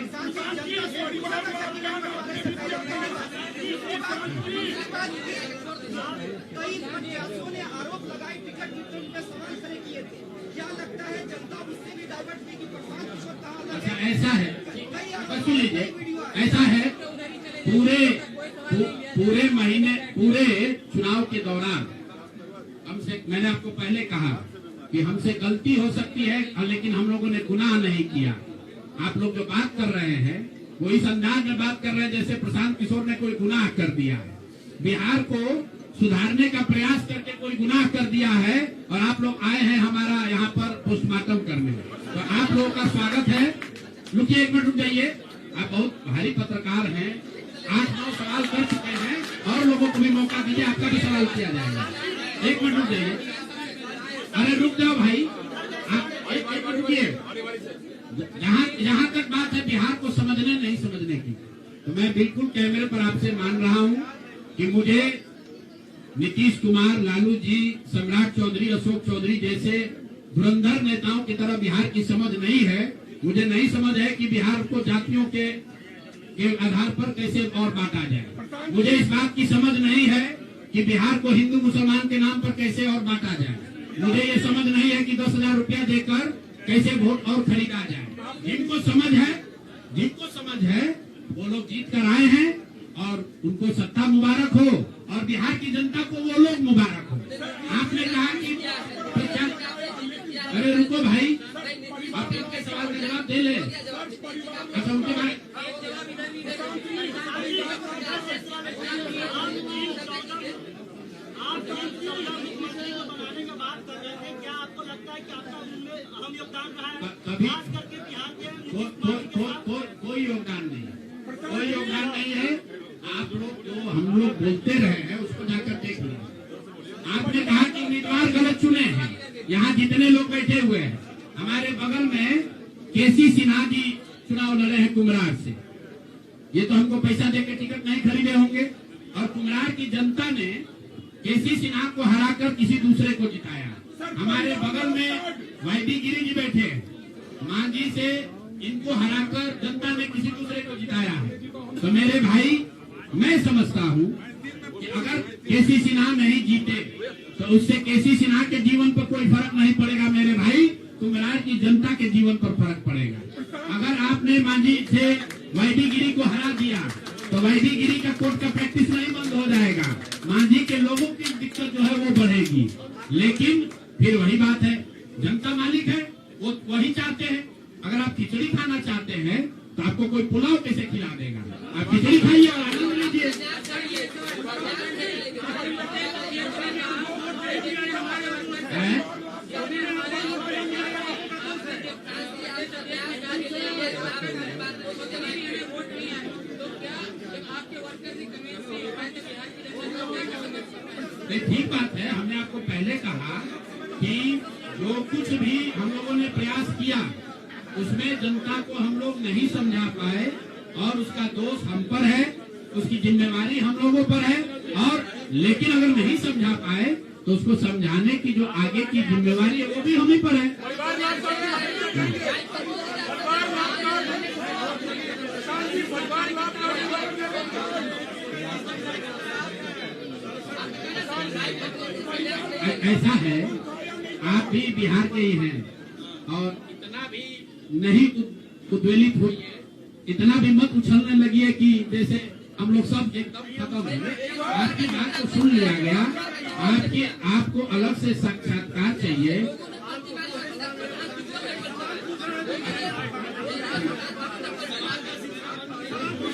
कई प्रत्याशियों ने आरोप लगाए टिकट वितरण में सवाल खड़े किए थे। क्या लगता है जनता उससे भी डाइवर्ट हुई कि प्रशांत किशोर कहा? अच्छा ऐसा है, सुन लीजिए, ऐसा है पूरे महीने, पूरे चुनाव के दौरान हमसे, मैंने आपको पहले कहा कि हमसे गलती हो सकती है, लेकिन हम लोगों ने गुनाह नहीं किया। आप लोग जो बात कर रहे हैं वो इस अंदाज में बात कर रहे हैं जैसे प्रशांत किशोर ने कोई गुनाह कर दिया है, बिहार को सुधारने का प्रयास करके कोई गुनाह कर दिया है, और आप लोग आए हैं हमारा यहाँ पर पोस्टमार्टम करने। तो आप लोगों का स्वागत है। रुकिए, 1 मिनट रुक जाइए, आप बहुत भारी पत्रकार हैं, 8-9 सवाल कर चुके हैं, और लोगों को भी मौका दीजिए, आपका भी सवाल किया जाएगा। 1 मिनट रुक जाइए, अरे रुक जाओ भाई, आप 1 मिनट रुकिए। जहाँ तक बात है बिहार को समझने नहीं समझने की, तो मैं बिल्कुल कैमरे पर आपसे मान रहा हूँ कि मुझे नीतीश कुमार, लालू जी, सम्राट चौधरी, अशोक चौधरी जैसे धुरंधर नेताओं की तरह बिहार की समझ नहीं है। मुझे नहीं समझ है कि बिहार को जातियों के आधार पर कैसे और बांटा जाए। मुझे इस बात की समझ नहीं है कि बिहार को हिंदू मुसलमान के नाम पर कैसे और बांटा जाए। मुझे ये समझ नहीं है कि 10,000 रुपया देकर कैसे वोट और खरीदा जाए। जिनको समझ है वो लोग जीत कर आए हैं, और उनको सत्ता मुबारक हो, और बिहार की जनता को वो लोग मुबारक हो। आपने कहा कि अरे रुको भाई, आप इनके सवाल का जवाब दे ले। अच्छा, उनके बारे कोई योगदान नहीं है। आप लोग जो हम लोग बोलते रहे हैं उसको जाकर देख लीजिए। आपने कहा कि उम्मीदवार गलत चुने हैं। यहाँ जितने लोग बैठे हुए हैं, हमारे बगल में केसी सिन्हा जी चुनाव लड़े हैं कुम्हरार से। ये तो हमको पैसा देकर टिकट नहीं खरीदे होंगे, और कुम्हरार की जनता ने केसी सिन्हा को हराकर किसी दूसरे को जिताया। हमारे बगल में वैदी गिरी जी बैठे हैं, मांझी से इनको हराकर जनता ने किसी दूसरे को जिताया है। तो मेरे भाई, मैं समझता हूँ कि अगर केसी सिन्हा नहीं जीते तो उससे केसी सिन्हा के जीवन पर कोई फर्क नहीं पड़ेगा मेरे भाई, कुम्हरार की जनता के जीवन पर फर्क पड़ेगा। अगर आपने मांझी से वैदी गिरी को हरा दिया तो वैदी गिरी का कोर्ट का प्रैक्टिस नहीं बंद हो जाएगा, मांझी के लोगों की दिक्कत जो है वो बढ़ेगी। लेकिन फिर वही बात है, जनता मालिक है, वो वही चाहते हैं। अगर आप खिचड़ी खाना चाहते हैं तो आपको कोई पुलाव कैसे खिला देगा? आप खिचड़ी खाइए और आनंद लीजिए। ठीक बात है, हमने आपको पहले कहा कि जो कुछ भी हम लोगों ने प्रयास किया उसमें जनता को हम लोग नहीं समझा पाए, और उसका दोष हम पर है, उसकी जिम्मेवारी हम लोगों पर है, और लेकिन अगर नहीं समझा पाए तो उसको समझाने की जो आगे की जिम्मेवारी है वो भी हम ही पर है। ऐसा है, आप भी बिहार के ही हैं और इतना भी नहीं उद्वेलित हुई, इतना भी मत उछलने लगी है कि जैसे हम लोग सब एकदम खत्म है। आपकी बात को सुन लिया गया, आपको अलग से साक्षात्कार चाहिए।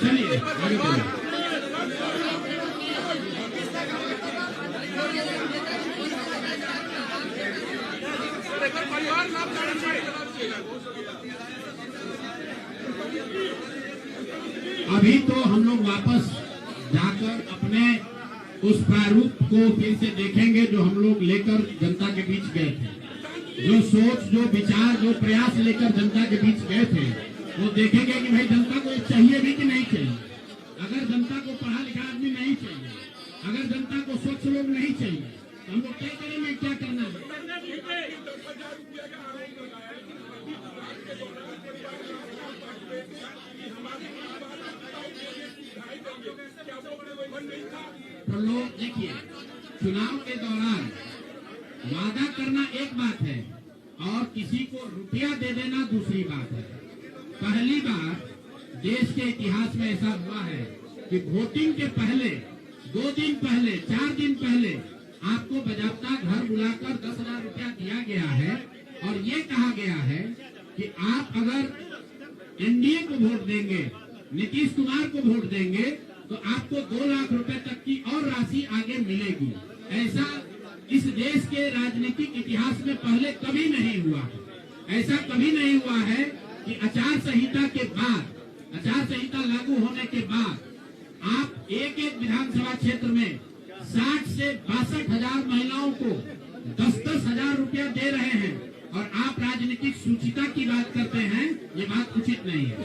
चलिए आगे बढ़िए। अभी तो हम लोग वापस जाकर अपने उस प्रारूप को फिर से देखेंगे जो हम लोग लेकर जनता के बीच गए थे। जो सोच, जो विचार, जो प्रयास लेकर जनता के बीच गए थे, वो देखेंगे कि भाई जनता को चाहिए भी कि नहीं चाहिए। अगर जनता को पढ़ा लिखा आदमी नहीं चाहिए, अगर जनता को स्वच्छ लोग नहीं चाहिए, तो हम लोग तय करेंगे क्या करना है। तो लोग देखिए, चुनाव के दौरान वादा करना एक बात है और किसी को रुपया दे देना दूसरी बात है। पहली बार देश के इतिहास में ऐसा हुआ है कि वोटिंग के पहले 2 दिन पहले, 4 दिन पहले आपको बजाबता घर बुलाकर 10,000 रुपया दिया गया है और ये कहा गया है कि आप अगर एनडीए को वोट देंगे, नीतीश कुमार को वोट देंगे, तो आपको 2 लाख रुपए तक की और राशि आगे मिलेगी। ऐसा इस देश के राजनीतिक इतिहास में पहले कभी नहीं हुआ है। ऐसा कभी नहीं हुआ है कि आचार संहिता के बाद, आचार संहिता लागू होने के बाद आप एक विधानसभा क्षेत्र में 60 से 62,000 महिलाओं को 10,000 रुपया दे रहे हैं और आप राजनीतिक सूचिता की बात करते हैं। ये बात उचित नहीं है।